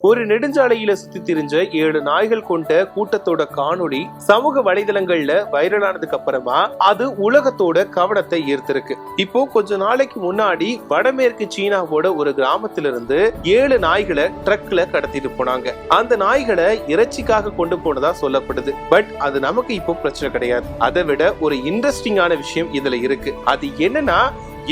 ஒரு நெடுஞ்சாலையில சுத்தி திரிஞ்ச 7 நாய்கள் கொண்ட கூட்டத்தோட காணொளி சமூக வலைதளங்கள்ல வைரலானதுக்கு அப்புறமா அது உலகத்தோட கவனத்தை ஈர்த்திருக்கு. இப்போ கொஞ்ச நாளைக்கு முன்னாடி வடமேற்கு சீனாவோட ஒரு கிராமத்துல இருந்து 7 நாய்களை ட்ரக்ல கடத்திட்டு போனாங்க. அந்த நாய்களை இறைச்சிக்காக கொண்டு போனதா சொல்லப்படுது. பட் அது நமக்கு இப்போ பிரச்சனை கிடையாது. அதை விட ஒரு இன்ட்ரெஸ்டிங்கான விஷயம் இதுல இருக்கு. அது என்னன்னா,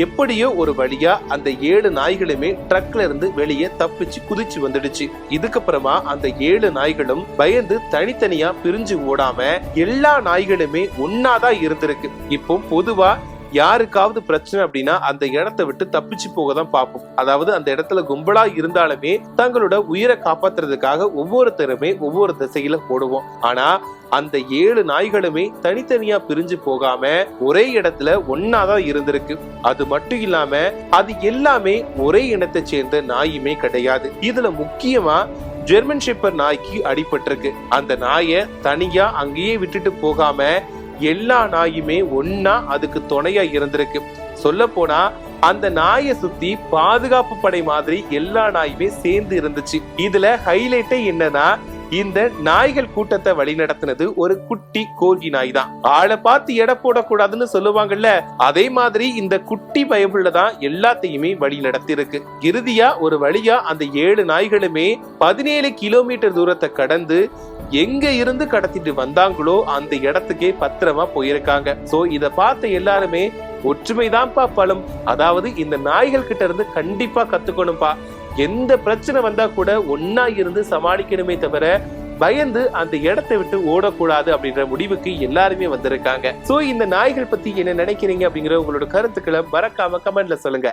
எப்படியோ ஒரு வழியா அந்த 7 நாய்களுமே ட்ரக்ல இருந்து வெளியே தப்பிச்சு குதிச்சு வந்துடுச்சு. இதுக்கப்புறமா அந்த 7 நாய்களும் பயந்து தனித்தனியா பிரிஞ்சு ஓடாம எல்லா நாய்களுமே ஒன்னாதான் இருந்திருக்கு. இப்போ பொதுவா யாருக்காவது பிரச்சனை அப்படின்னா அந்த இடத்தை விட்டு தப்பிச்சு போக தான் பார்ப்போம். அதாவது அந்த இடத்துல கும்பலா இருந்தாலுமே தங்களோட உயிரை காப்பாத்துறதுக்காக ஒவ்வொருத்தருமே ஒவ்வொரு திசையில போடுவோம். ஆனா அந்த 7 நாய்களுமே தனித்தனியா பிரிஞ்சு போகாம ஒரே இடத்துல ஒன்னாதான் இருந்திருக்கு. அது மட்டும் இல்லாம அது எல்லாமே ஒரே இனத்தை சேர்ந்த நாயுமே கிடையாது. இதுல முக்கியமா ஜெர்மன் ஷெப்பர்ட் நாய்க்கு அடிபட்டிருக்கு. அந்த நாயை தனியா அங்கேயே விட்டுட்டு போகாம எல்லா நாயுமே ஒன்னா அதுக்கு துணையா இருந்திருக்கு. சொல்ல போனா அந்த நாயை சுத்தி பாதுகாப்பு படை மாதிரி எல்லா நாயுமே சேர்ந்து இருந்துச்சு. இதுல ஹைலைட்டே என்னன்னா, இந்த நாய்கள் கூட்டத்தை வழி நடத்தினது ஒரு குட்டி கோர்கி நாய் தான். ஆளை பார்த்து எடை போடக்கூடாதுன்னு சொல்லுவாங்கல்ல, அதே மாதிரி இந்த குட்டி பயபுள்ள தான் எல்லாத்தையுமே வழி நடத்தி இருக்கு. இறுதியா ஒரு வழியா அந்த 7 நாய்களுமே 17 கிலோமீட்டர் தூரத்தை கடந்து எங்க இருந்து கடத்திட்டு வந்தாங்களோ அந்த இடத்துக்கே பத்திரமா போயிருக்காங்க. சோ இத பார்த்த எல்லாருமே ஒற்றுமைதான்ப்பா பலம், அதாவது இந்த நாய்கள் கிட்ட இருந்து கண்டிப்பா கத்துக்கணும்பா. எந்த பிரச்சனை வந்தா கூட ஒன்னா இருந்து சமாளிக்கணுமே தவிர பயந்து அந்த இடத்தை விட்டு ஓடக்கூடாது அப்படின்ற முடிவுக்கு எல்லாருமே வந்திருக்காங்க. சோ இந்த நாய்கள் பத்தி என்ன நினைக்கிறீங்க அப்படிங்கிற உங்களோட கருத்துக்களை மறக்காம கமெண்ட்ல சொல்லுங்க.